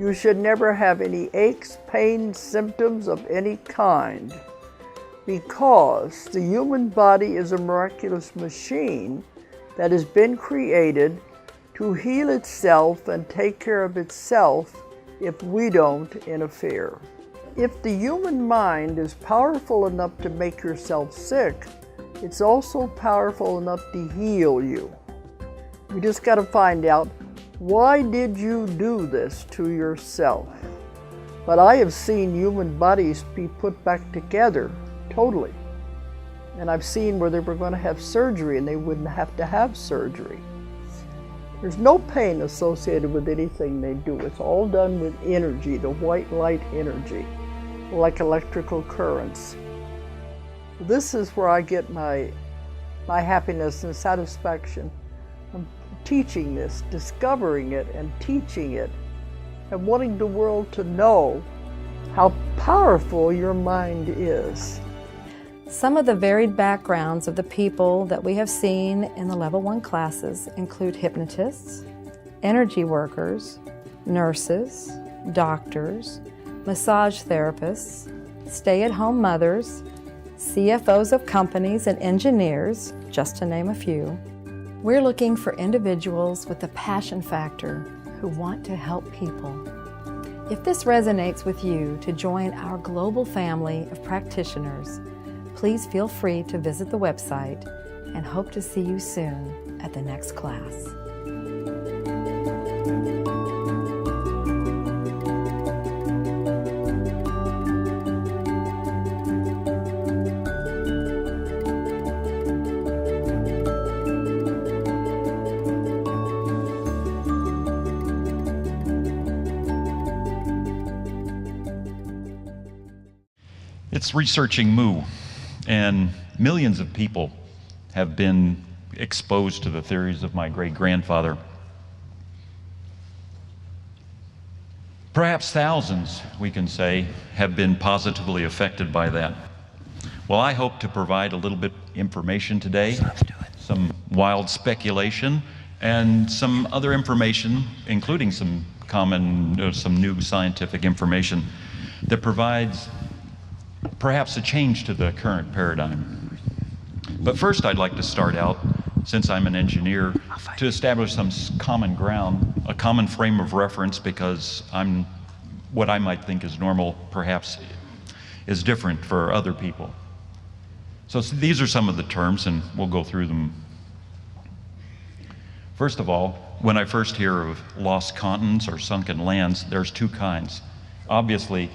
You should never have any aches, pains, symptoms of any kind, because the human body is a miraculous machine that has been created to heal itself and take care of itself if we don't interfere. If the human mind is powerful enough to make yourself sick, it's also powerful enough to heal you. You just got to find out, why did you do this to yourself? But I have seen human bodies be put back together totally. And I've seen where they were going to have surgery and they wouldn't have to have surgery. There's no pain associated with anything they do. It's all done with energy, the white light energy, like electrical currents. This is where I get my happiness and satisfaction from teaching this, discovering it and teaching it, and wanting the world to know how powerful your mind is. Some of the varied backgrounds of the people that we have seen in the Level 1 classes include hypnotists, energy workers, nurses, doctors, massage therapists, stay-at-home mothers, CFOs of companies and engineers, just to name a few. We're looking for individuals with a passion factor who want to help people. If this resonates with you to join our global family of practitioners, please feel free to visit the website and hope to see you soon at the next class. It's researching Mu, and millions of people have been exposed to the theories of my great-grandfather. Perhaps thousands, we can say, have been positively affected by that. Well, I hope to provide a little bit information today, some wild speculation, and some other information, including some new scientific information that provides perhaps a change to the current paradigm. But first I'd like to start out, since I'm an engineer, to establish some common ground, a common frame of reference, because what I might think is normal perhaps is different for other people. So these are some of the terms, and we'll go through them. First of all, when I first hear of lost continents or sunken lands, there's two kinds. Obviously,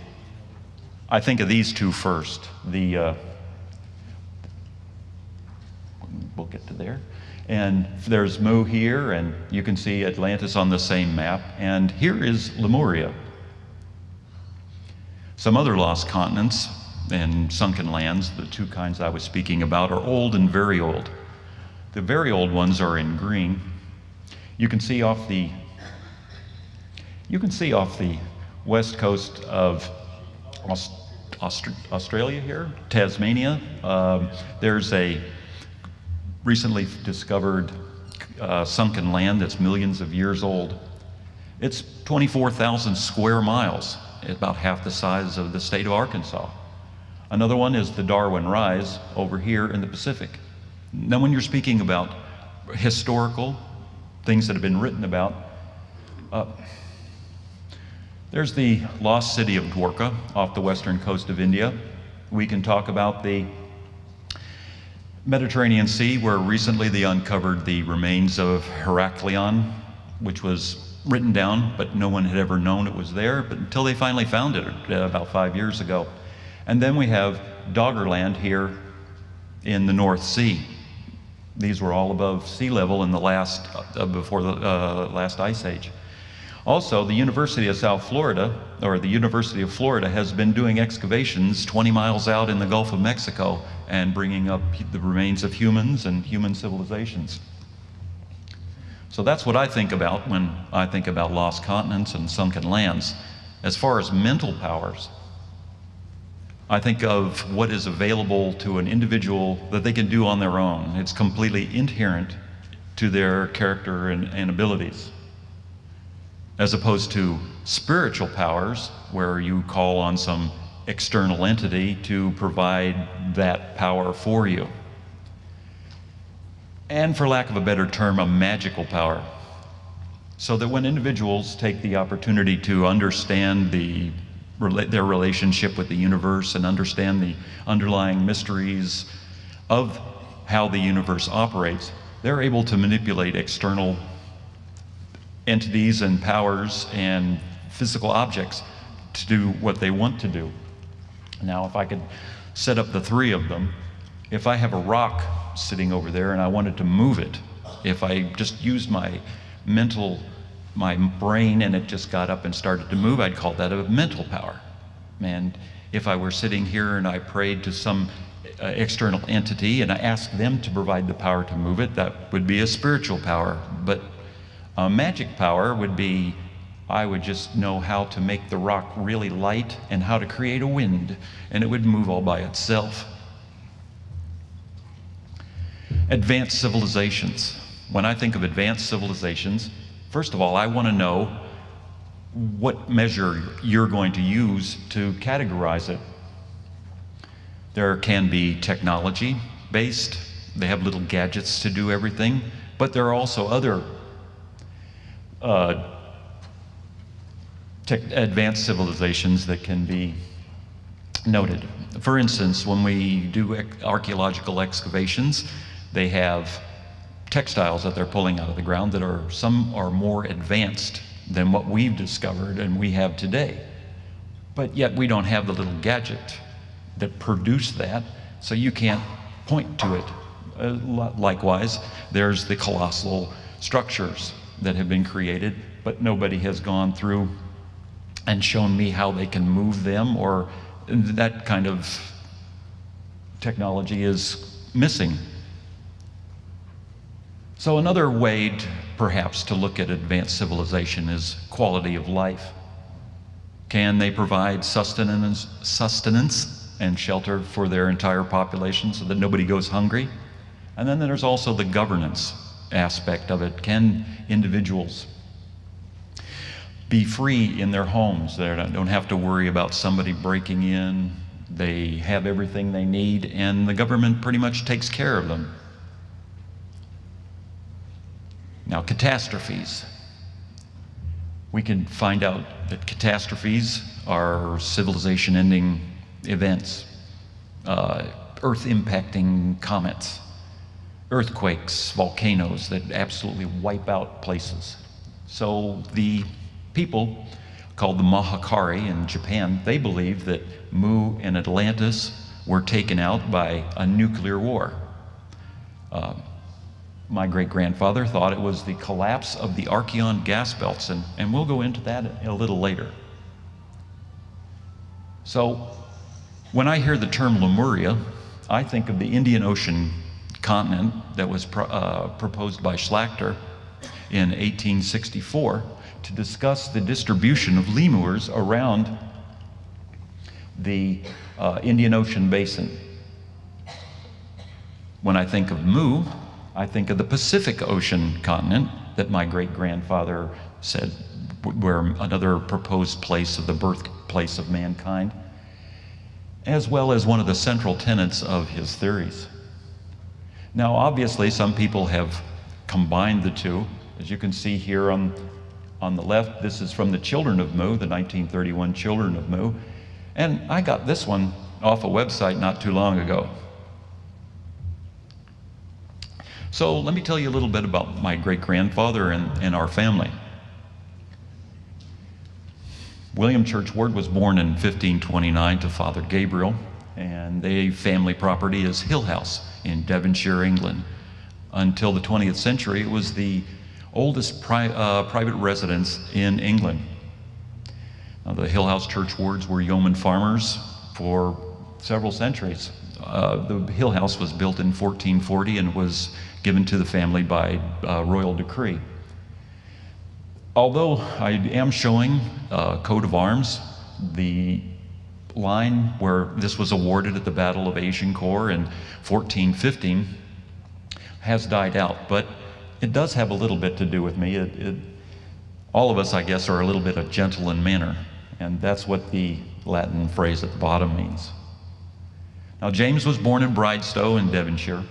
I think of these two first. We'll get to there. And there's Mu here, and you can see Atlantis on the same map. And here is Lemuria. Some other lost continents and sunken lands, the two kinds I was speaking about, are old and very old. The very old ones are in green. You can see off the west coast of Australia here, Tasmania. There's a recently discovered sunken land that's millions of years old. It's 24,000 square miles, about half the size of the state of Arkansas. Another one is the Darwin Rise over here in the Pacific. Now, when you're speaking about historical things that have been written about, there's the lost city of Dwarka off the western coast of India. We can talk about the Mediterranean Sea, where recently they uncovered the remains of Heraklion, which was written down, but no one had ever known it was there, but until they finally found it about 5 years ago. And then we have Doggerland here in the North Sea. These were all above sea level in the before the last ice age. Also, the University of South Florida, or the University of Florida, has been doing excavations 20 miles out in the Gulf of Mexico and bringing up the remains of humans and human civilizations. So that's what I think about when I think about lost continents and sunken lands. As far as mental powers, I think of what is available to an individual that they can do on their own. It's completely inherent to their character and abilities. as opposed to spiritual powers, where you call on some external entity to provide that power for you. And for lack of a better term, a magical power. So that when individuals take the opportunity to understand their relationship with the universe and understand the underlying mysteries of how the universe operates, they're able to manipulate external entities and powers and physical objects to do what they want to do. Now, if I could set up the three of them, if I have a rock sitting over there and I wanted to move it, if I just used my brain and it just got up and started to move, I'd call that a mental power. And if I were sitting here and I prayed to some external entity and I asked them to provide the power to move it, that would be a spiritual power. But a magic power would be, I would just know how to make the rock really light and how to create a wind, and it would move all by itself. Advanced civilizations. When I think of advanced civilizations, first of all, I want to know what measure you're going to use to categorize it. There can be technology based. They have little gadgets to do everything, but there are also other advanced civilizations that can be noted. For instance, when we do archaeological excavations, they have textiles that they're pulling out of the ground that some are more advanced than what we've discovered and we have today. But yet we don't have the little gadget that produced that, so you can't point to it. Likewise, there's the colossal structures that have been created, but nobody has gone through and shown me how they can move them, or that kind of technology is missing. So another way perhaps to look at advanced civilization is quality of life. Can they provide sustenance and shelter for their entire population so that nobody goes hungry? And then there's also the governance aspect of it. Can individuals be free in their homes? They don't have to worry about somebody breaking in. They have everything they need, and the government pretty much takes care of them. Now, catastrophes. We can find out that catastrophes are civilization-ending events, earth-impacting comets, earthquakes, volcanoes that absolutely wipe out places. So the people called the Mahakari in Japan, they believe that Mu and Atlantis were taken out by a nuclear war. My great-grandfather thought it was the collapse of the Archean gas belts, and we'll go into that a little later. So when I hear the term Lemuria, I think of the Indian Ocean continent that was proposed by Schlachter in 1864 to discuss the distribution of lemurs around the Indian Ocean basin. When I think of Mu, I think of the Pacific Ocean continent that my great-grandfather said were another proposed place of the birthplace of mankind, as well as one of the central tenets of his theories. Now, obviously, some people have combined the two. As you can see here on the left, this is from the Children of Mu, the 1931 Children of Mu. And I got this one off a website not too long ago. So let me tell you a little bit about my great-grandfather and our family. William Church Ward was born in 1529 to Father Gabriel, and their family property is Hill House in Devonshire, England. Until the 20th century, it was the oldest private residence in England. Now, the Hill House Church Wards were yeoman farmers for several centuries. The Hill House was built in 1440 and was given to the family by royal decree. Although I am showing a coat of arms, the line where this was awarded at the Battle of Agincourt in 1415 has died out, but it does have a little bit to do with me. All of us, I guess, are a little bit gentle in manner, and that's what the Latin phrase at the bottom means. Now, James was born in Bridestow in Devonshire.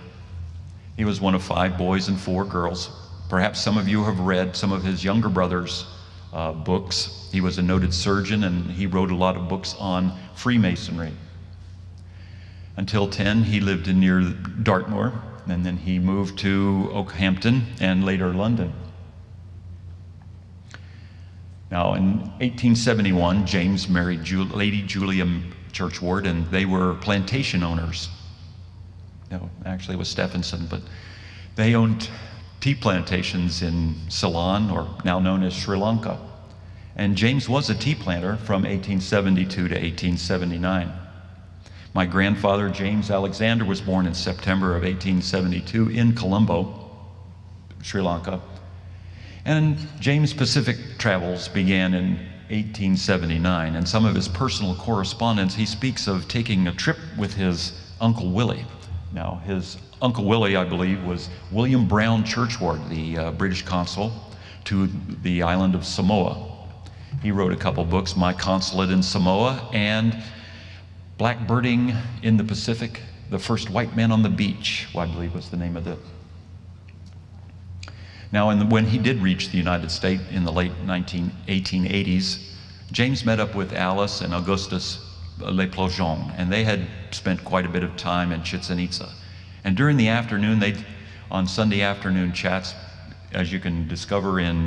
He was one of 5 boys and 4 girls. Perhaps some of you have read some of his younger brother's books. He was a noted surgeon, and he wrote a lot of books on Freemasonry. Until 10, he lived in near Dartmoor, and then he moved to Oakhampton and later London. Now, in 1871, James married Lady Julia Churchward, and they were plantation owners. No, actually it was Stephenson, but they owned tea plantations in Ceylon, or now known as Sri Lanka. And James was a tea planter from 1872 to 1879. My grandfather, James Alexander, was born in September of 1872 in Colombo, Sri Lanka. And James' Pacific travels began in 1879, and some of his personal correspondence, he speaks of taking a trip with his Uncle Willie. Now, his Uncle Willie, I believe, was William Brown Churchward, the British consul to the island of Samoa. He wrote a couple books, My Consulate in Samoa and Blackbirding in the Pacific, The First White Man on the Beach, I believe was the name of it. Now, when he did reach the United States in the late 1880s, James met up with Alice and Augustus Le Plongeon, and they had spent quite a bit of time in Chichen Itza. And during the afternoon, on Sunday afternoon chats, as you can discover in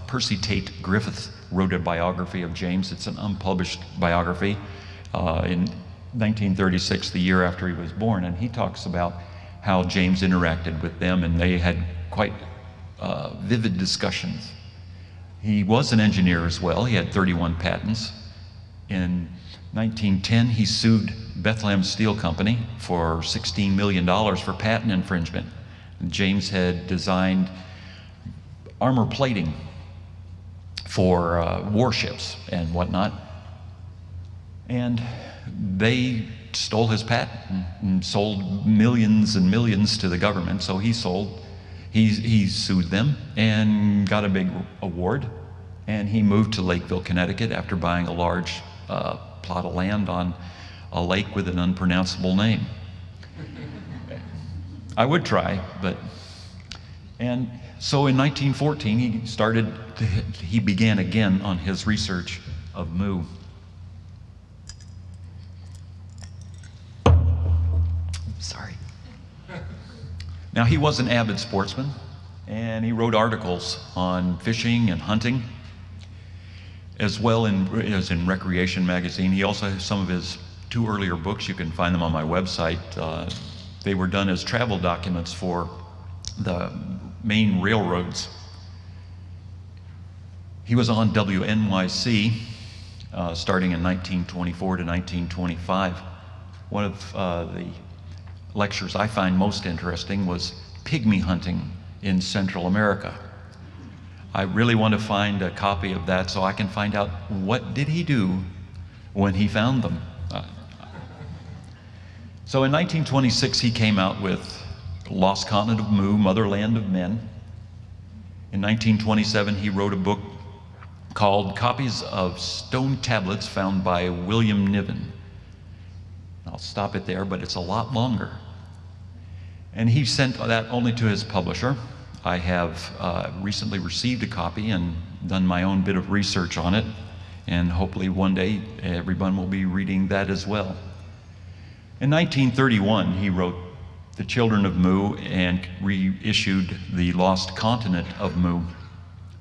Percy Tate Griffith wrote a biography of James. It's an unpublished biography in 1936, the year after he was born, and he talks about how James interacted with them, and they had quite vivid discussions. He was an engineer as well. He had 31 patents. In 1910, he sued Bethlehem Steel Company for $16 million for patent infringement. And James had designed armor plating for warships and whatnot. And they stole his patent and sold millions and millions to the government, so he sued them and got a big award, and he moved to Lakeville, Connecticut after buying a large plot of land on a lake with an unpronounceable name. I would try, and so in 1914 he began again on his research of Mu. Sorry. Now, he was an avid sportsman, and he wrote articles on fishing and hunting, as well as in Recreation magazine. He also has some of his 2 earlier books. You can find them on my website. They were done as travel documents for the main railroads. He was on WNYC starting in 1924 to 1925. One of the lectures I find most interesting was pygmy hunting in Central America. I really want to find a copy of that so I can find out what did he do when he found them. So in 1926 he came out with Lost Continent of Mu, Motherland of Men. In 1927 he wrote a book called Copies of Stone Tablets Found by William Niven. I'll stop it there, but it's a lot longer. And he sent that only to his publisher. I have recently received a copy and done my own bit of research on it, and hopefully one day everyone will be reading that as well. In 1931, he wrote The Children of Mu and reissued The Lost Continent of Mu.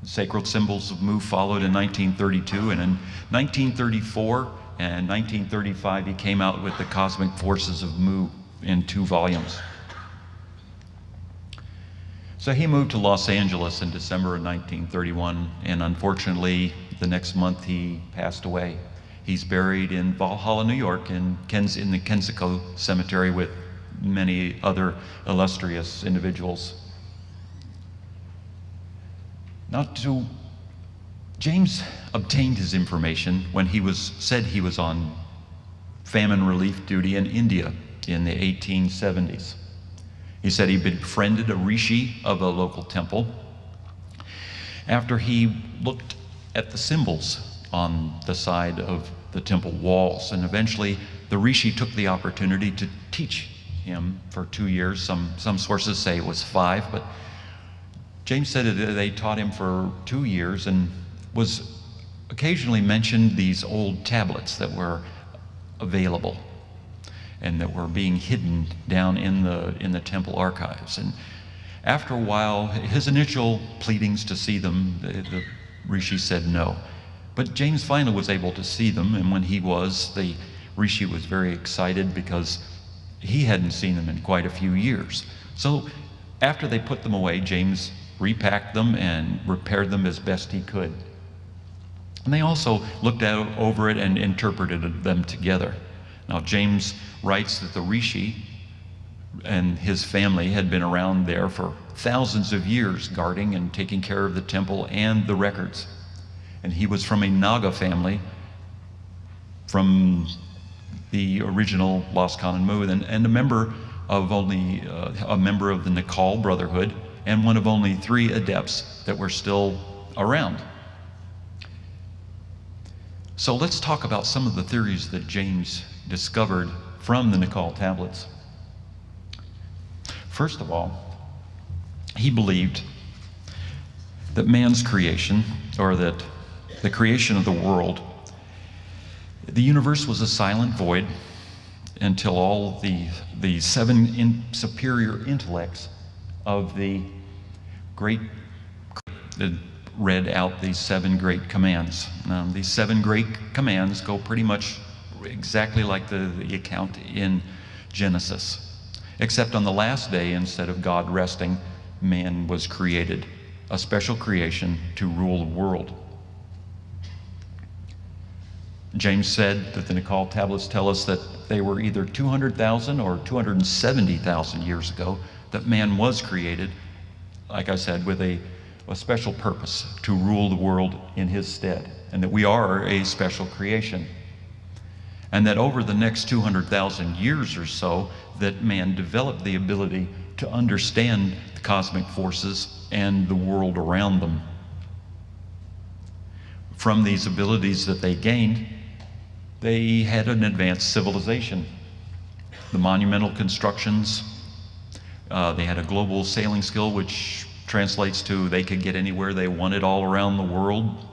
Sacred Symbols of Mu followed in 1932, and in 1934 and 1935 he came out with The Cosmic Forces of Mu in 2 volumes. So he moved to Los Angeles in December of 1931, and unfortunately the next month he passed away. He's buried in Valhalla, New York, in the Kensico Cemetery with many other illustrious individuals. James obtained his information when said he was on famine relief duty in India in the 1870s. He said he befriended a rishi of a local temple, after he looked at the symbols on the side of the temple walls. And eventually the rishi took the opportunity to teach him for 2 years. Some sources say it was 5, but James said that they taught him for 2 years, and was occasionally mentioned these old tablets that were available and that were being hidden down in the temple archives. And after a while, his initial pleadings to see them, the rishi said no. But James finally was able to see them, and when he was, the rishi was very excited because he hadn't seen them in quite a few years. So after they put them away, James repacked them and repaired them as best he could. And they also looked over it and interpreted them together. Now, James writes that the rishi and his family had been around there for thousands of years, guarding and taking care of the temple and the records. And he was from a Naga family, from the original Lost Common Mu, and a member of the Nikal Brotherhood, and one of only 3 adepts that were still around. So let's talk about some of the theories that James discovered from the Nikal tablets. First of all, he believed that man's creation, or that the creation of the world, the universe was a silent void until all the 7 superior intellects of the great read out these 7 great commands. These 7 great commands go pretty much exactly like the account in Genesis, except on the last day, instead of God resting, man was created, a special creation to rule the world. James said that the Nikal tablets tell us that they were either 200,000 or 270,000 years ago, that man was created, like I said, with a special purpose to rule the world in his stead, and that we are a special creation. And that over the next 200,000 years or so, that man developed the ability to understand the cosmic forces and the world around them. From these abilities that they gained, they had an advanced civilization. The monumental constructions, they had a global sailing skill, which translates to they could get anywhere they wanted all around the world.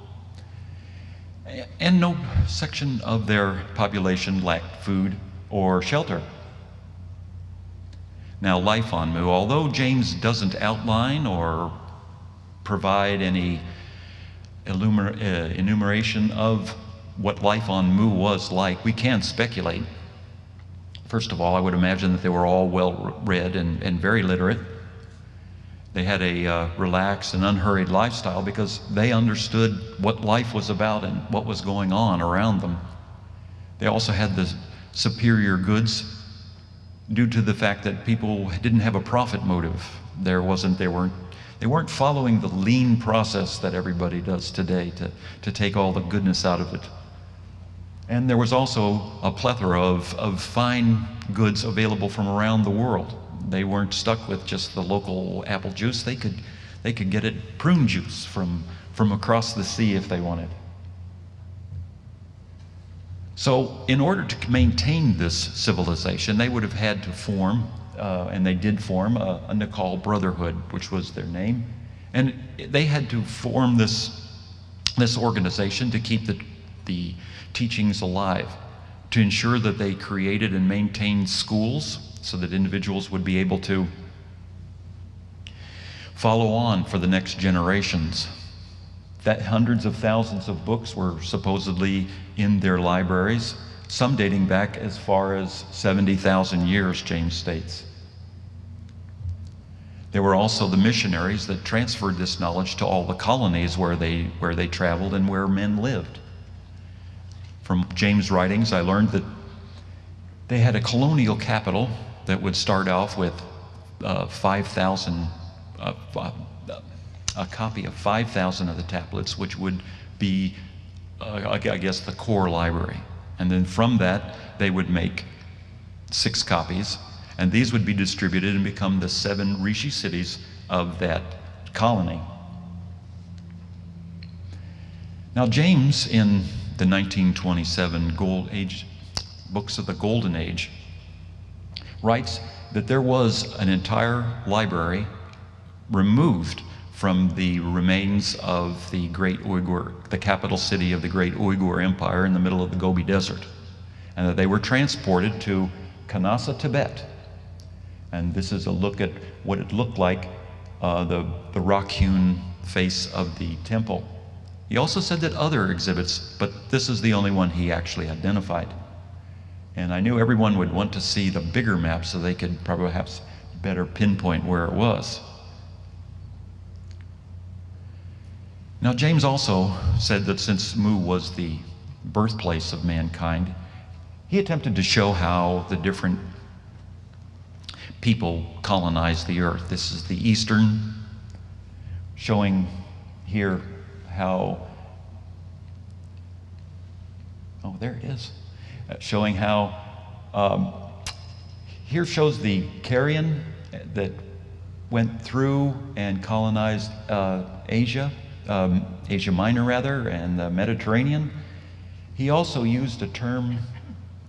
And no section of their population lacked food or shelter. Now, life on Mu, although James doesn't outline or provide any enumeration of what life on Mu was like, we can speculate. First of all, I would imagine that they were all well-read and very literate. They had a relaxed and unhurried lifestyle because they understood what life was about and what was going on around them. They also had the superior goods due to the fact that people didn't have a profit motive. They weren't following the lean process that everybody does today to take all the goodness out of it. And there was also a plethora of fine goods available from around the world. They weren't stuck with just the local apple juice. They could get it prune juice from across the sea if they wanted. So in order to maintain this civilization, they would have had to form, and they did form, a Nikal Brotherhood, which was their name. And they had to form this organization to keep the teachings alive, to ensure that they created and maintained schools so that individuals would be able to follow on for the next generations. That hundreds of thousands of books were supposedly in their libraries, some dating back as far as 70,000 years, James states. There were also the missionaries that transferred this knowledge to all the colonies where they traveled and where men lived. From James' writings, I learned that they had a colonial capital that would start off with 5,000, a copy of 5,000 of the tablets, which would be, I guess, the core library. And then from that, they would make 6 copies, and these would be distributed and become the 7 rishi cities of that colony. Now James, in the 1927 books of the Golden Age, writes that there was an entire library removed from the remains of the great Uyghur, the capital city of the great Uyghur Empire in the middle of the Gobi Desert, and that they were transported to Kanasa, Tibet. And this is a look at what it looked like, the rock-hewn face of the temple. He also said that other exhibits, but this is the only one he actually identified. And I knew everyone would want to see the bigger map so they could perhaps better pinpoint where it was. Now, James also said that since Mu was the birthplace of mankind, he attempted to show how the different people colonized the earth. This is the Eastern, showing here how, oh, there it is, showing how, here shows the Carian that went through and colonized Asia, Asia Minor rather, and the Mediterranean. He also used a term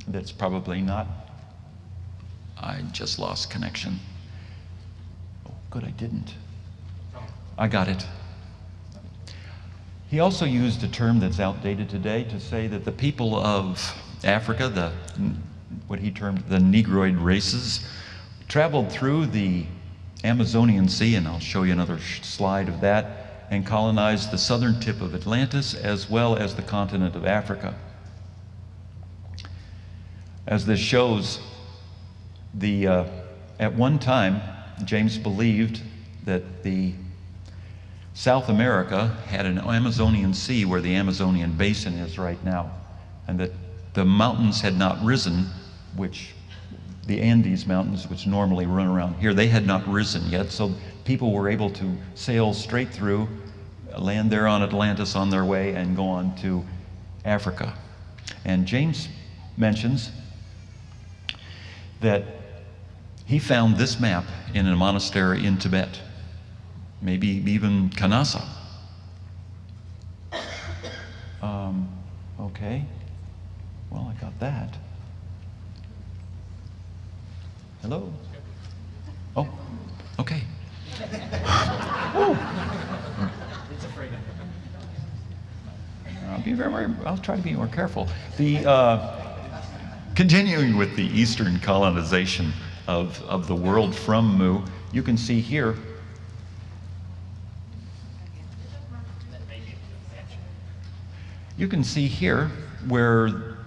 that's probably not, I just lost connection. Oh, good, I didn't. I got it. He also used a term that's outdated today to say that the people of Africa, what he termed the Negroid races, traveled through the Amazonian Sea, and I'll show you another slide of that, and colonized the southern tip of Atlantis as well as the continent of Africa. As this shows, at one time, James believed that South America had an Amazonian Sea where the Amazonian basin is right now, and that the mountains had not risen, which the Andes Mountains, which normally run around here, they had not risen yet, so people were able to sail straight through, land there on Atlantis on their way, and go on to Africa. And James mentions that he found this map in a monastery in Tibet, maybe even Kanasa. Okay, well, I got that. Hello? Oh, okay. I'll try to be more careful. Continuing with the Eastern colonization of the world from Mu, you can see here where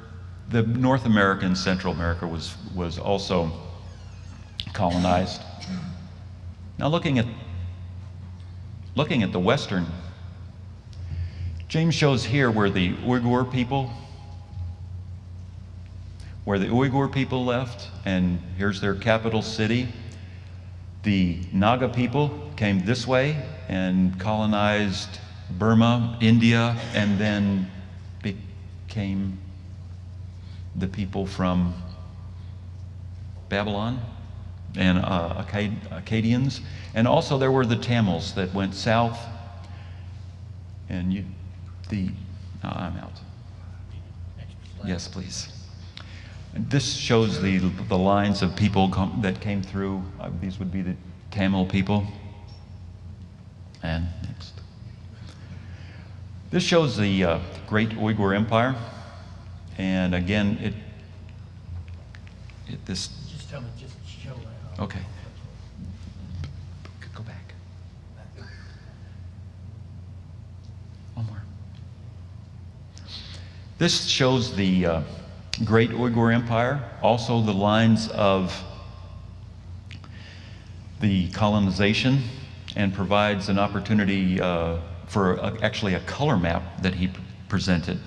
the North America and Central America was also colonized. Now looking at the Western, James shows here where the Uyghur people left, and here's their capital city. The Naga people came this way and colonized Burma, India, and then became the people from Babylon and Akkadians. And also there were the Tamils that went south, and I'm out. Yes, please. And this shows the lines of people that came through. These would be the Tamil people. And next. This shows the Great Uyghur Empire. And again, this. Just tell me, just show it. Okay. Go back. One more. This shows the Great Uyghur Empire, also the lines of the colonization, and provides an opportunity for actually a color map that he presented.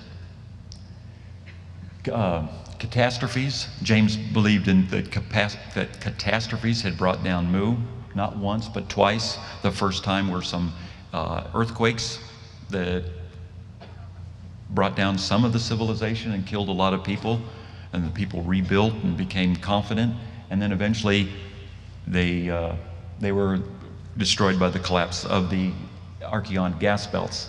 Catastrophes. James believed that catastrophes had brought down Mu, not once but twice. The first time were some earthquakes that brought down some of the civilization and killed a lot of people, and the people rebuilt and became confident, and then eventually they were destroyed by the collapse of the Archean gas belts.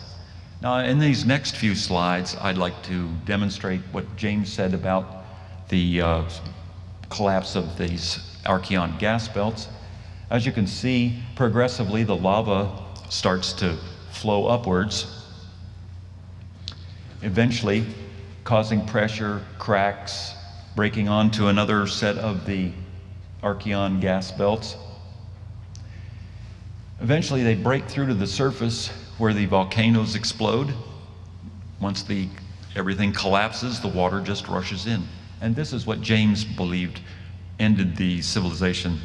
Now, in these next few slides, I'd like to demonstrate what James said about the collapse of these archean gas belts. As you can see, progressively the lava starts to flow upwards, eventually causing pressure, cracks, breaking onto another set of the archean gas belts. Eventually they break through to the surface where the volcanoes explode. Once everything collapses, the water just rushes in. And this is what James believed ended the civilization.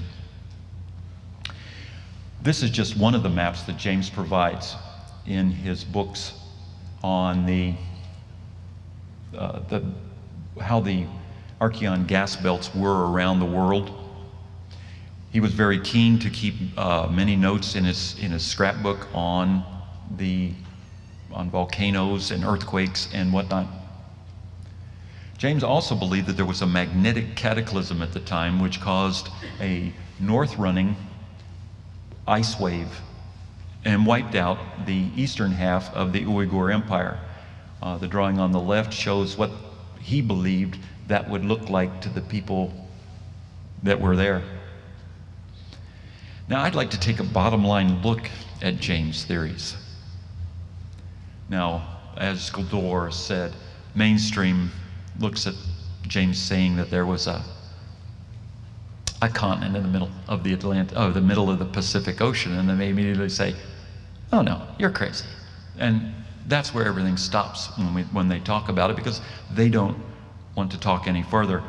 This is just one of the maps that James provides in his books on how the archean gas belts were around the world. He was very keen to keep many notes in his scrapbook on volcanoes and earthquakes and whatnot. James also believed that there was a magnetic cataclysm at the time which caused a north-running ice wave and wiped out the eastern half of the Uyghur Empire. The drawing on the left shows what he believed that would look like to the people that were there. Now, I'd like to take a bottom-line look at James' theories. Now, as Dolores said, mainstream looks at James saying that there was a continent in the middle of the middle of the Pacific Ocean, and then they immediately say, "Oh no, you're crazy," and that's where everything stops when they talk about it, because they don't want to talk any further.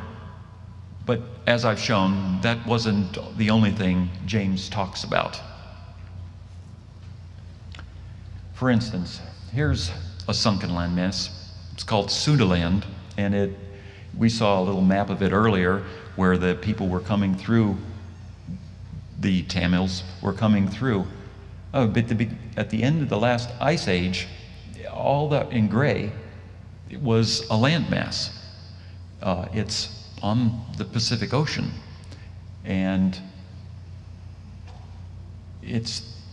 But as I've shown, that wasn't the only thing James talks about. For instance, here's a sunken landmass. It's called Sudaland, and we saw a little map of it earlier where the people were coming through, the Tamils were coming through. But at the end of the last ice age, all that in gray, it was a landmass. It's on the Pacific Ocean, and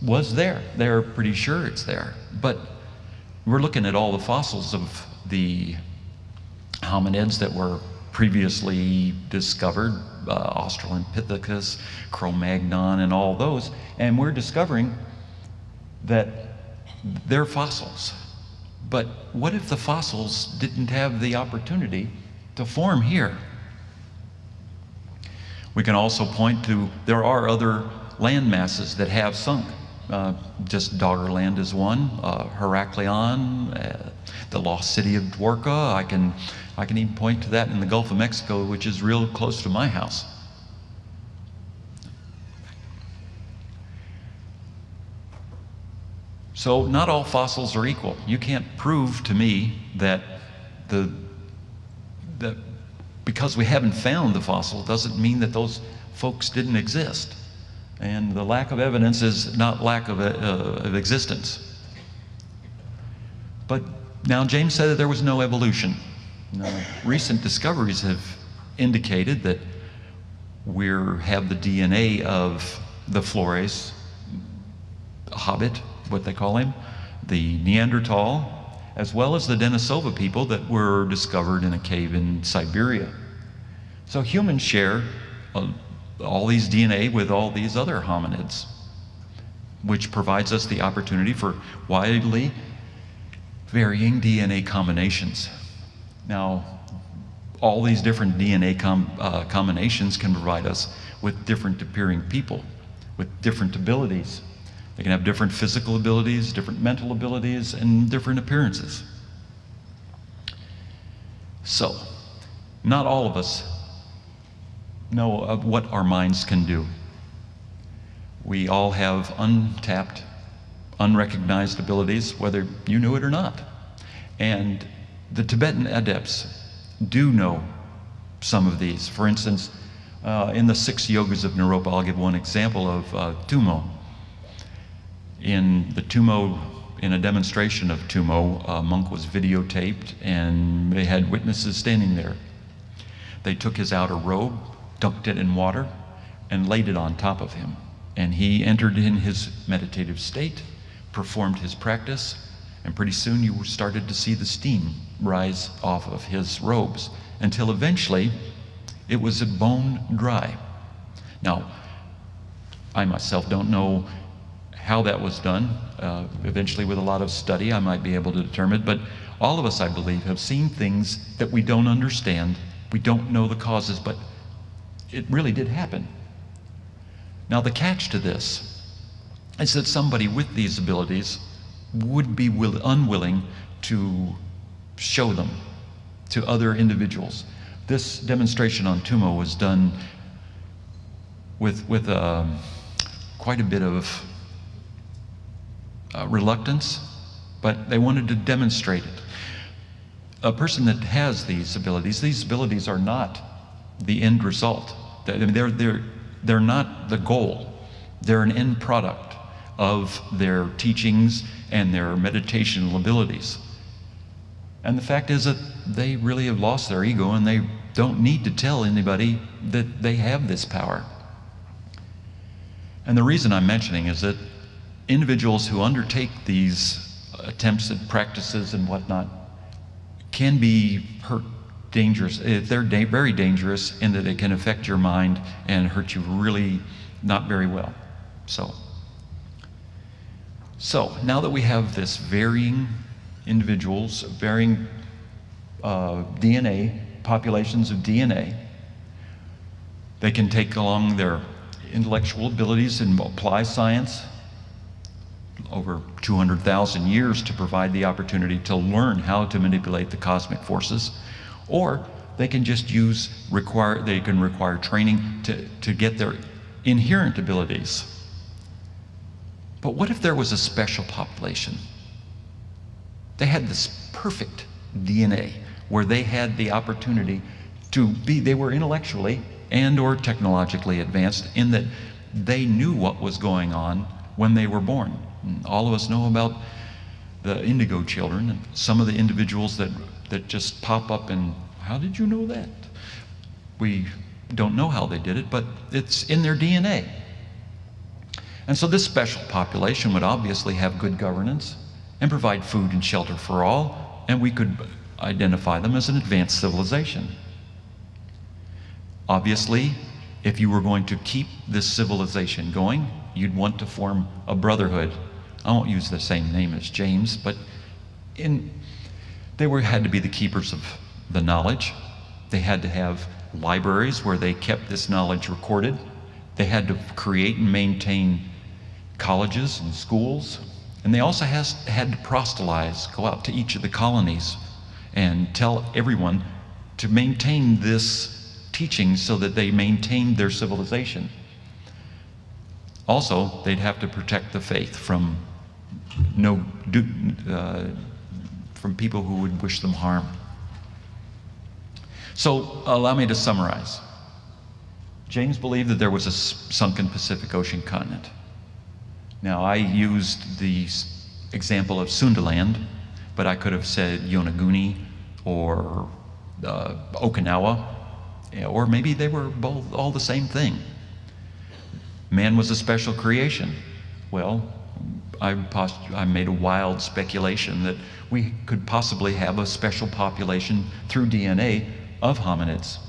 was there. They're pretty sure it's there. But we're looking at all the fossils of the hominids that were previously discovered, Australopithecus, Cro-Magnon, and all those, and we're discovering that they're fossils. But what if the fossils didn't have the opportunity to form here? We can also point to, there are other land masses that have sunk. Just Doggerland is one, Heraklion, the lost city of Dwarka. I can even point to that in the Gulf of Mexico, which is real close to my house. So not all fossils are equal. You can't prove to me that because we haven't found the fossil doesn't mean that those folks didn't exist. And the lack of evidence is not lack of existence. But now James said that there was no evolution. Now, recent discoveries have indicated that we have the DNA of the Flores, Hobbit, what they call him, the Neanderthal, as well as the Denisova people that were discovered in a cave in Siberia. So humans share all these DNA with all these other hominids, which provides us the opportunity for widely varying DNA combinations. Now, all these different DNA combinations can provide us with different appearing people, with different abilities. They can have different physical abilities, different mental abilities, and different appearances. So, not all of us know of what our minds can do. We all have untapped, unrecognized abilities, whether you knew it or not. And the Tibetan adepts do know some of these. For instance, in the 6 yogas of Naropa, I'll give one example of Tumo. In a demonstration of Tumo, a monk was videotaped and they had witnesses standing there. They took his outer robe, dunked it in water, and laid it on top of him. And he entered in his meditative state, performed his practice, And pretty soon you started to see the steam rise off of his robes, until eventually it was bone dry. Now, I myself don't know how that was done. Eventually, with a lot of study, I might be able to determine it. But all of us, I believe, have seen things that we don't understand. We don't know the causes, but it really did happen. Now, the catch to this is that somebody with these abilities would be unwilling to show them to other individuals. This demonstration on Tumo was done with quite a bit of reluctance, but they wanted to demonstrate it. A person that has these abilities are not the end result. They're not the goal. They're an end product of their teachings and their meditational abilities. And the fact is that they really have lost their ego, and they don't need to tell anybody that they have this power. And the reason I'm mentioning is that individuals who undertake these attempts at practices and whatnot can be dangerous. They're very dangerous in that it can affect your mind and hurt you really not very well. So now that we have this varying individuals, varying DNA, populations of DNA, they can take along their intellectual abilities and apply science over 200,000 years to provide the opportunity to learn how to manipulate the cosmic forces, or they can just require training to get their inherent abilities. But what if there was a special population? They had this perfect DNA where they had the opportunity they were intellectually and or technologically advanced in that they knew what was going on when they were born. And all of us know about the indigo children and some of the individuals that just pop up and, how did you know that? We don't know how they did it, but it's in their DNA. And so this special population would obviously have good governance and provide food and shelter for all, and we could identify them as an advanced civilization. Obviously, if you were going to keep this civilization going, you'd want to form a brotherhood. I won't use the same name as James, but they had to be the keepers of the knowledge. They had to have libraries where they kept this knowledge recorded. They had to create and maintain colleges and schools. And they also had to proselytize, go out to each of the colonies and tell everyone to maintain this teaching so that they maintained their civilization. Also, they'd have to protect the faith from people who would wish them harm. So allow me to summarize. James believed that there was a sunken Pacific Ocean continent. Now, I used the example of Sundaland, but I could have said Yonaguni or Okinawa, or maybe they were both all the same thing. Man was a special creation. Well, I made a wild speculation that we could possibly have a special population through DNA of hominids.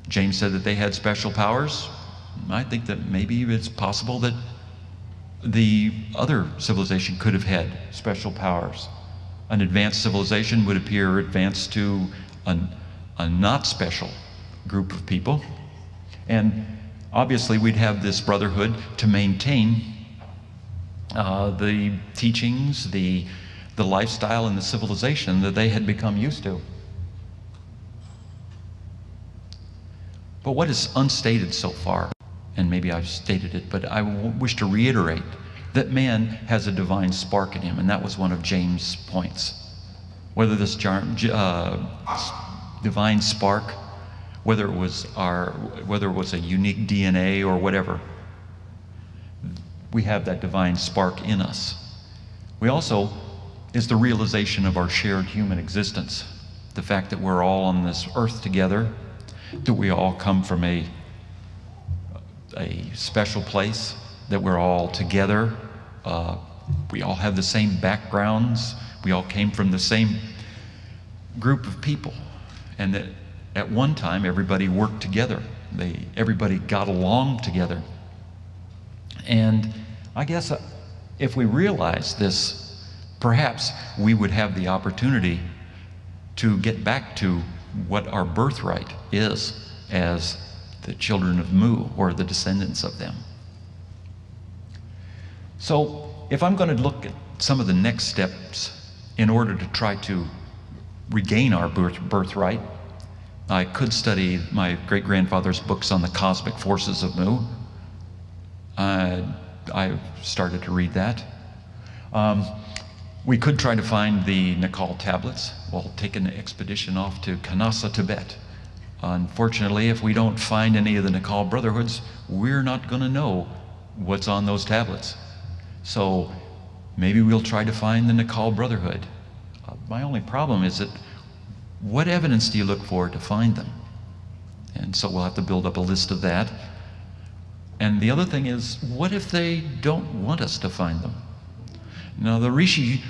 James said that they had special powers. I think that maybe it's possible that the other civilization could have had special powers. An advanced civilization would appear advanced to a not special group of people. And obviously we'd have this brotherhood to maintain the teachings, the lifestyle, and the civilization that they had become used to. But what is unstated so far, and maybe I've stated it, but I wish to reiterate that man has a divine spark in him, and that was one of James' points. Whether this divine spark, whether it was a unique DNA or whatever, we have that divine spark in us. We also is the realization of our shared human existence, the fact that we're all on this earth together, that we all come from a special place, that we're all together We all have the same backgrounds. We all came from the same group of people. And that at one time, everybody worked together. Everybody got along together. And I guess if we realize this, perhaps we would have the opportunity to get back to what our birthright is as the children of Mu, or the descendants of them. So if I'm going to look at some of the next steps in order to try to regain our birthright, I could study my great-grandfather's books on the cosmic forces of Mu. I started to read that. We could try to find the Nikal tablets. We'll take an expedition off to Kanasa, Tibet. Unfortunately, if we don't find any of the Nikal brotherhoods, we're not going to know what's on those tablets. So maybe we'll try to find the Nikal brotherhood. My only problem is that what evidence do you look for to find them? And so we'll have to build up a list of that. And the other thing is, what if they don't want us to find them? Now, the Rishi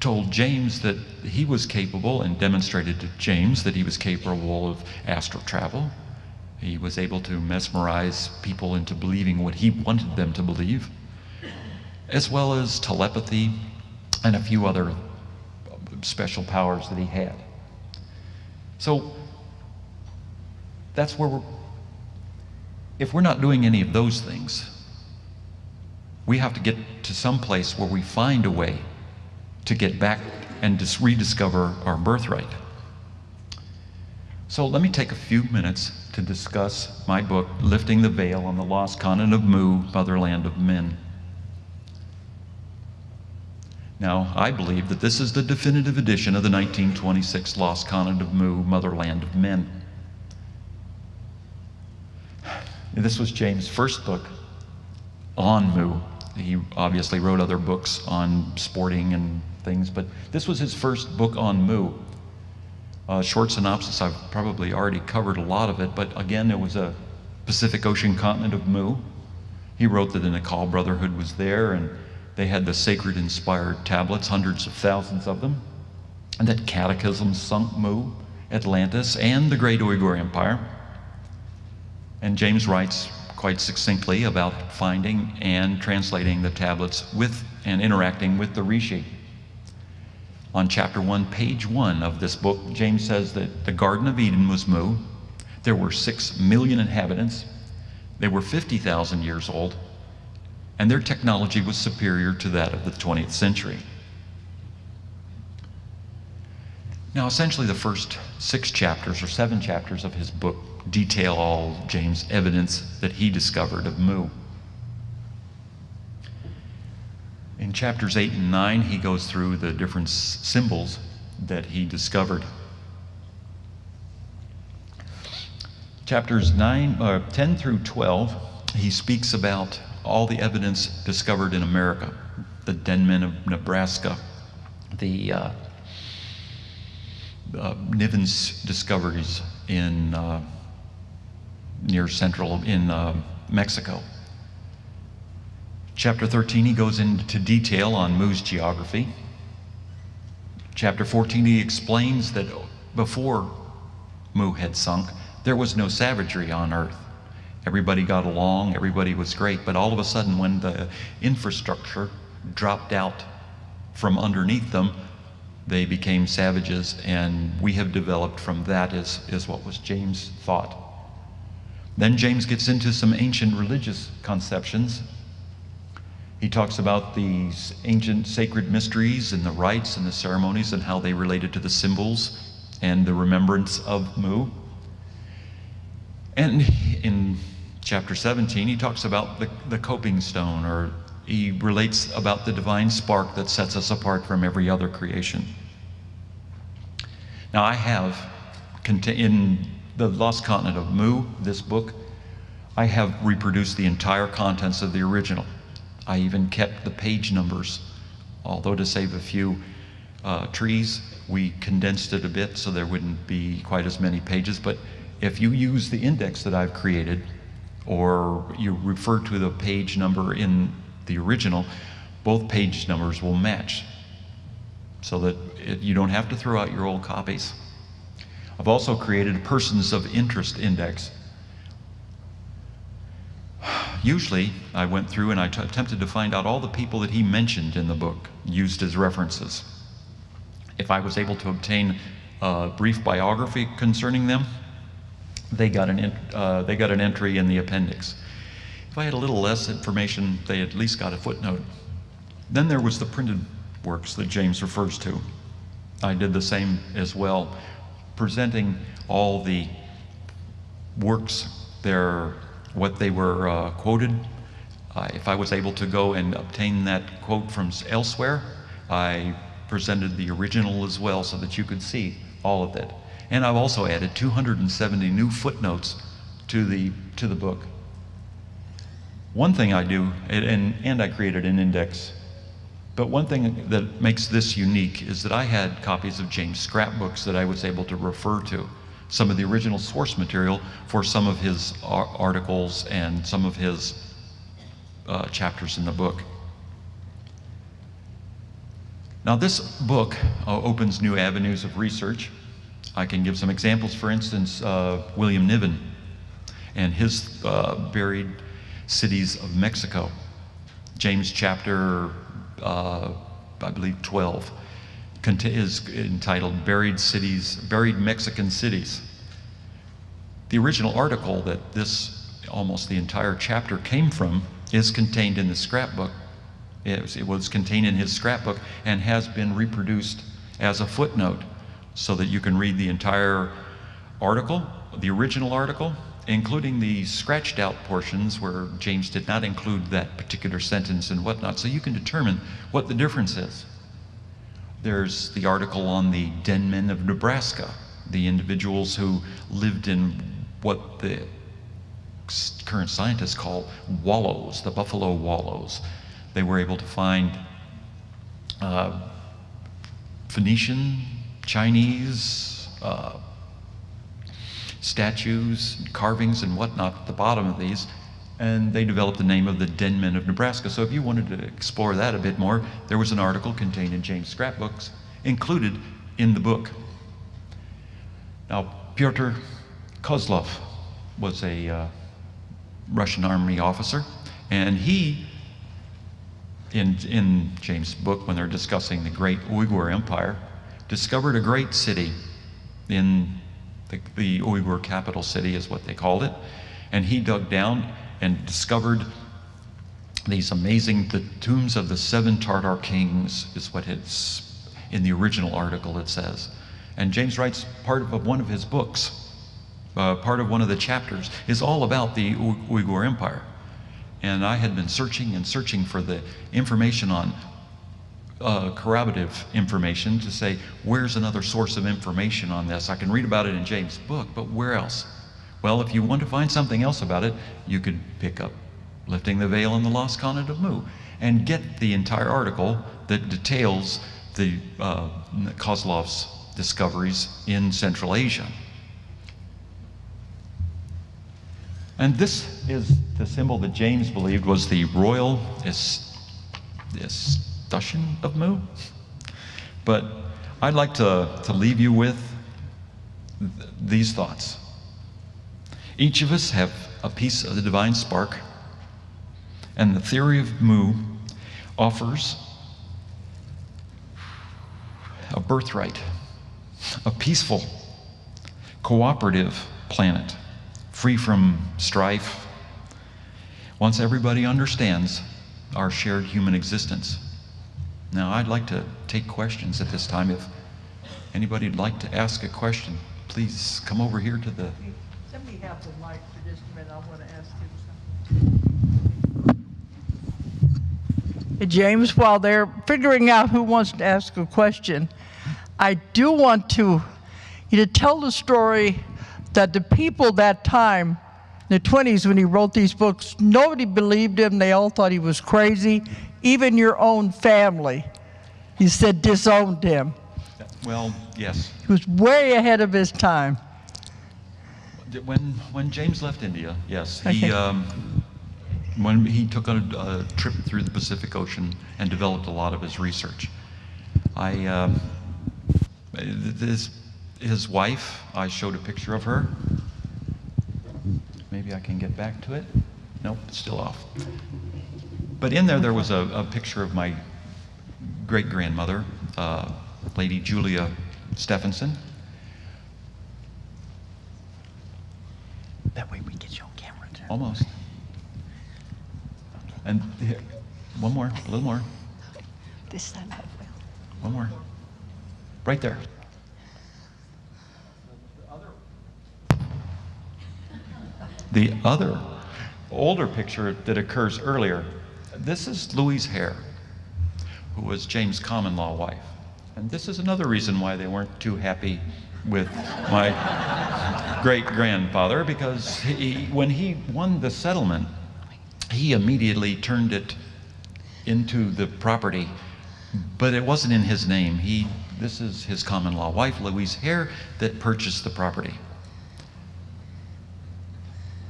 told James that he was capable, and demonstrated to James that he was capable of astral travel. He was able to mesmerize people into believing what he wanted them to believe, as well as telepathy and a few other special powers that he had. So that's where if we're not doing any of those things, we have to get to some place where we find a way to get back and just rediscover our birthright. So let me take a few minutes to discuss my book, Lifting the Veil on the Lost Continent of Mu, Motherland of Men. Now, I believe that this is the definitive edition of the 1926 Lost Continent of Mu, Motherland of Men. This was James' first book on Mu. He obviously wrote other books on sporting and things, but this was his first book on Mu. Short synopsis, I've probably already covered a lot of it, but again, it was a Pacific Ocean continent of Mu. He wrote that the Nikal Brotherhood was there, and they had the sacred inspired tablets, hundreds of thousands of them, and that cataclysm sunk Mu, Atlantis, and the Great Uyghur Empire. And James writes quite succinctly about finding and translating the tablets with and interacting with the Rishi. On chapter 1, page 1 of this book, James says that the Garden of Eden was Mu. There were 6 million inhabitants. They were 50,000 years old, and their technology was superior to that of the 20th century. Now, essentially, the first 6 chapters or 7 chapters of his book detail all James' evidence that he discovered of Mu. In chapters 8 and 9, he goes through the different symbols that he discovered. Chapters 10 through 12, he speaks about all the evidence discovered in America, the Denman of Nebraska, the Niven's discoveries in near central in Mexico. Chapter 13, he goes into detail on Mu's geography. Chapter 14, he explains that before Mu had sunk, there was no savagery on Earth. Everybody got along, everybody was great, but all of a sudden when the infrastructure dropped out from underneath them, they became savages, and we have developed from that is what was James' thought. Then James gets into some ancient religious conceptions. He talks about these ancient sacred mysteries and the rites and the ceremonies and how they related to the symbols and the remembrance of Mu. And in chapter 17, he talks about the coping stone, or he relates about the divine spark that sets us apart from every other creation. Now, I have, in the Lost Continent of Mu, this book, I have reproduced the entire contents of the original. I even kept the page numbers, although to save a few trees, we condensed it a bit so there wouldn't be quite as many pages. But if you use the index that I've created, or you refer to the page number in the original, both page numbers will match so that you don't have to throw out your old copies. I've also created a persons of interest index. Usually, I went through and I attempted to find out all the people that he mentioned in the book, used as references. If I was able to obtain a brief biography concerning them, they got an entry in the appendix. If I had a little less information, they at least got a footnote. Then there was the printed works that James refers to. I did the same as well, presenting all the works, what they were quoted. If I was able to go and obtain that quote from elsewhere, I presented the original as well so that you could see all of it. And I've also added 270 new footnotes to the book. One thing I do, and I created an index, but one thing that makes this unique is that I had copies of James' scrapbooks that I was able to refer to, some of the original source material for some of his articles and some of his chapters in the book. Now this book opens new avenues of research. I can give some examples. For instance, William Niven and his buried cities of Mexico. James chapter, I believe 12, is entitled Buried Mexican Cities. The original article that almost the entire chapter came from is contained in the scrapbook. It was contained in his scrapbook and has been reproduced as a footnote so that you can read the entire article, the original article, including the scratched out portions where James did not include that particular sentence and whatnot, so you can determine what the difference is. There's the article on the den men of Nebraska, the individuals who lived in what the current scientists call wallows, the buffalo wallows. They were able to find Phoenician, Chinese statues, carvings, and whatnot at the bottom of these, and they developed the name of the Den Men of Nebraska. So if you wanted to explore that a bit more, there was an article contained in James' scrapbooks included in the book. Now, Pyotr Kozlov was a Russian army officer, and he, in James' book, when they're discussing the great Uyghur Empire, discovered a great city in the Uyghur capital city is what they called it, and he dug down and discovered these amazing, the tombs of the 7 Tartar kings is what it's in the original article it says. And James writes part of one of his books, part of one of the chapters is all about the Uyghur Empire. And I had been searching and searching for the information on corroborative information to say, where's another source of information on this? I can read about it in James' book, but where else? Well, if you want to find something else about it, you could pick up Lifting the Veil on the Lost Continent of Mu and get the entire article that details the Kozlov's discoveries in Central Asia. And this is the symbol that James believed was the royal escutcheon of Mu. But I'd like to leave you with these thoughts. Each of us have a piece of the divine spark, and the theory of Mu offers a birthright, a peaceful, cooperative planet, free from strife, once everybody understands our shared human existence. Now, I'd like to take questions at this time. If anybody would like to ask a question, please come over here to the... Somebody have the mic for just a minute. I want to ask him something. Hey, James, while they're figuring out who wants to ask a question, I do want you to tell the story that the people that time, in the 20s when he wrote these books, nobody believed him. They all thought he was crazy. Even your own family, he said, disowned him. Well, yes. He was way ahead of his time. When James left India, yes, when he took a trip through the Pacific Ocean and developed a lot of his research. His wife, I showed a picture of her. Maybe I can get back to it. Nope, it's still off. But in there was a picture of my great-grandmother, Lady Julia Stephenson. That way we get you on camera too. Almost. And here, one more, a little more. This time I will. One more. Right there. The other older picture that occurs earlier, this is Louise Hare, who was James' common-law wife. And this is another reason why they weren't too happy with my great-grandfather, because when he won the settlement, he immediately turned it into the property, but it wasn't in his name. This is his common-law wife, Louise Hare, that purchased the property.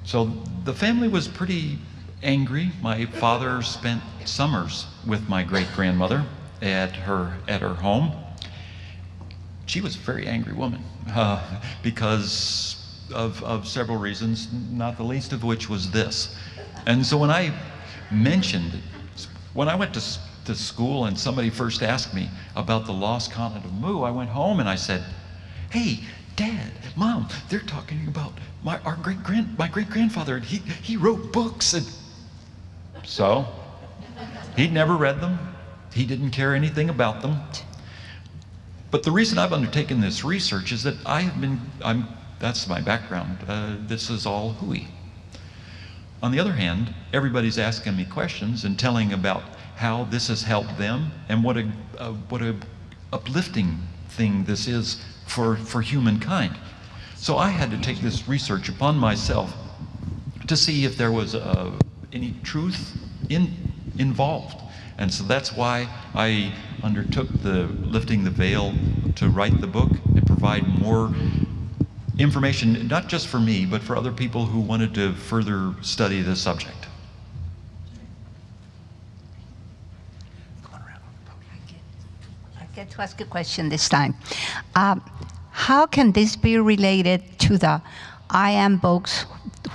So the family was pretty angry. My father spent summers with my great-grandmother at her home. She was a very angry woman because of several reasons, not the least of which was this. And so when I went to school and somebody first asked me about the lost continent of Mu, I went home and I said, "Hey, Dad, Mom, they're talking about my great-grandfather, and he wrote books." And so he'd never read them. He didn't care anything about them. But the reason I've undertaken this research is that that's my background. This is all hooey. On the other hand, everybody's asking me questions and telling about how this has helped them and what a uplifting thing this is for humankind. So I had to take this research upon myself to see if there was any truth involved. And so that's why I undertook the Lifting the Veil to write the book and provide more information, not just for me, but for other people who wanted to further study the subject. I get to ask a question this time. How can this be related to the I Am books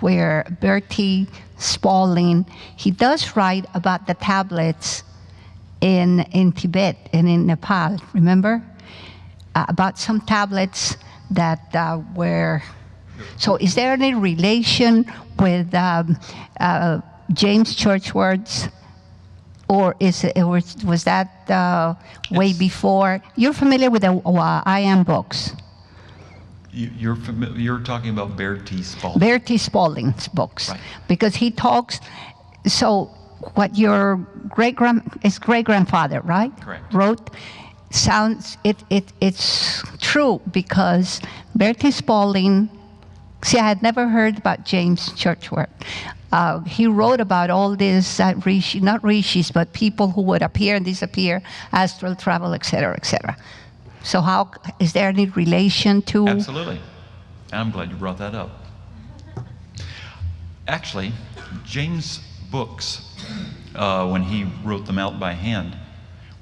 where Bertie Spalding, he does write about the tablets in Tibet and in Nepal, remember? About some tablets that were, so is there any relation with James Churchward's, or was that way before? You're familiar with the I Am books? You're talking about Bertie Spalding. Bertie Spalding's books, right. Because he talks. So what your great-grandfather, right? Correct. Wrote sounds it's true, because Bertie Spalding. See, I had never heard about James Churchward. He wrote about all this rishi, not rishis, but people who would appear and disappear, astral travel, etc., etc. So how, is there any relation to? Absolutely. I'm glad you brought that up. Actually, James' books, when he wrote them out by hand,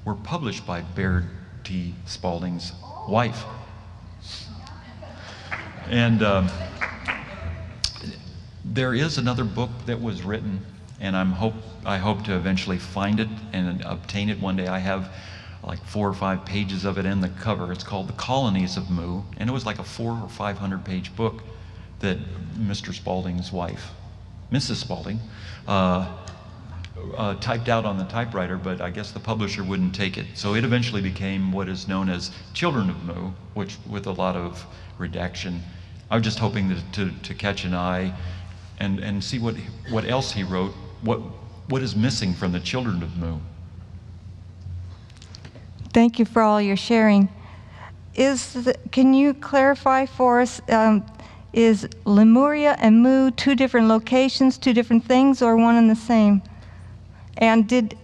were published by Bertie Spalding's wife. And there is another book that was written, and I hope to eventually find it and obtain it one day. I have like 4 or 5 pages of it in the cover. It's called The Colonies of Mu, and it was like a 400 or 500 page book that Mr. Spalding's wife, Mrs. Spalding, typed out on the typewriter, but I guess the publisher wouldn't take it. So it eventually became what is known as Children of Mu, which with a lot of redaction. I was just hoping to catch an eye and see what else he wrote, what is missing from the Children of Mu. Thank you for all your sharing. Can you clarify for us, is Lemuria and Mu 2 different locations, 2 different things, or one and the same? And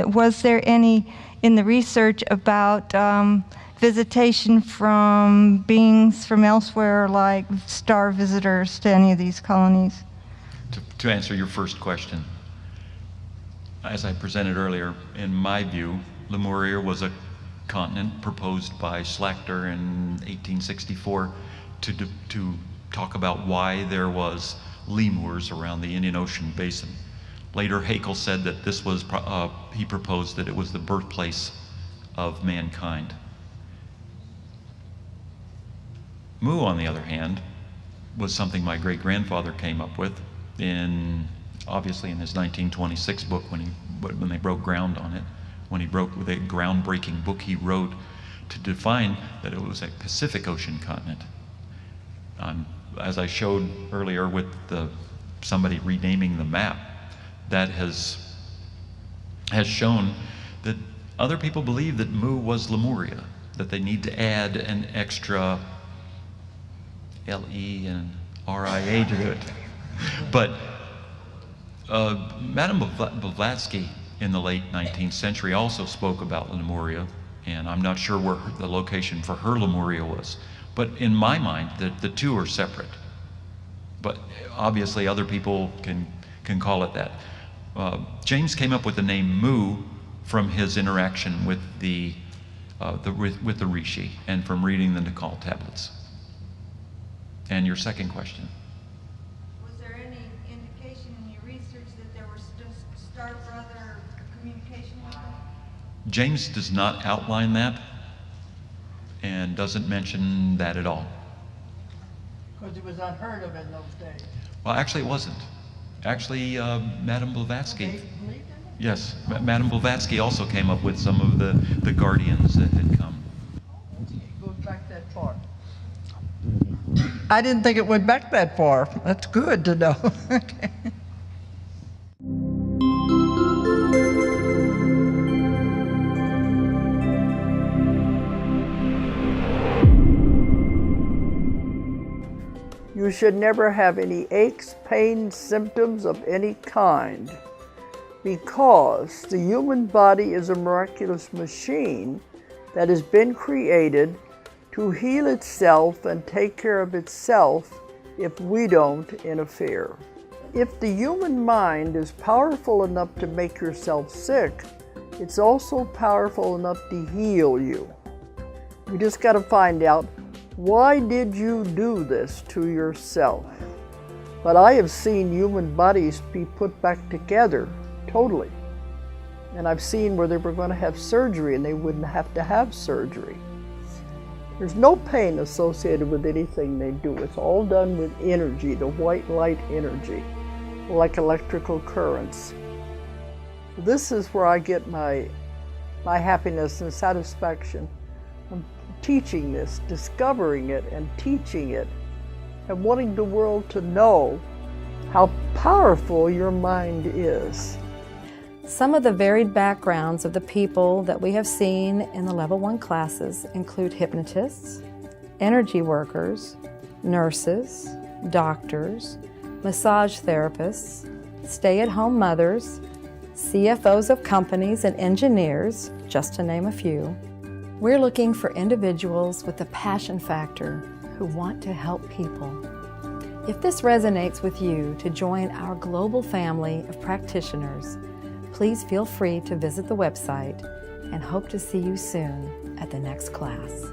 was there any in the research about visitation from beings from elsewhere, like star visitors to any of these colonies? To answer your first question, as I presented earlier, in my view, Lemuria was a continent proposed by Schlachter in 1864 to talk about why there was lemurs around the Indian Ocean basin. Later, Haeckel said that this was, he proposed that it was the birthplace of mankind. Mu, on the other hand, was something my great-grandfather came up with obviously in his 1926 book when they broke ground on it, when he broke the groundbreaking book he wrote to define that it was a Pacific Ocean continent. As I showed earlier with somebody renaming the map, that has shown that other people believe that Mu was Lemuria, that they need to add an extra L-E and R-I-A to it. But Madame Blavatsky in the late 19th century also spoke about Lemuria, and I'm not sure where the location for her Lemuria was. But in my mind, the two are separate. But obviously other people can call it that. James came up with the name Mu from his interaction with the Rishi and from reading the Nikal tablets. And your second question? Was there any indication in your research that there was star-brother communication with them? James does not outline that and doesn't mention that at all. Because it was unheard of in those days. Well, actually it wasn't. Actually, Madame Blavatsky. They believed in it? Yes, Madame Blavatsky also came up with some of the guardians that had come. It goes back that far. I didn't think it went back that far. That's good to know. Okay. You should never have any aches, pains, symptoms of any kind, because the human body is a miraculous machine that has been created to heal itself and take care of itself if we don't interfere. If the human mind is powerful enough to make yourself sick, it's also powerful enough to heal you. You just got to find out, why did you do this to yourself? But I have seen human bodies be put back together totally. And I've seen where they were going to have surgery and they wouldn't have to have surgery. There's no pain associated with anything they do. It's all done with energy, the white light energy, like electrical currents. This is where I get my happiness and satisfaction. I'm teaching this, discovering it and teaching it, and wanting the world to know how powerful your mind is. Some of the varied backgrounds of the people that we have seen in the Level 1 classes include hypnotists, energy workers, nurses, doctors, massage therapists, stay-at-home mothers, CFOs of companies and engineers, just to name a few. We're looking for individuals with a passion factor who want to help people. If this resonates with you to join our global family of practitioners, please feel free to visit the website and hope to see you soon at the next class.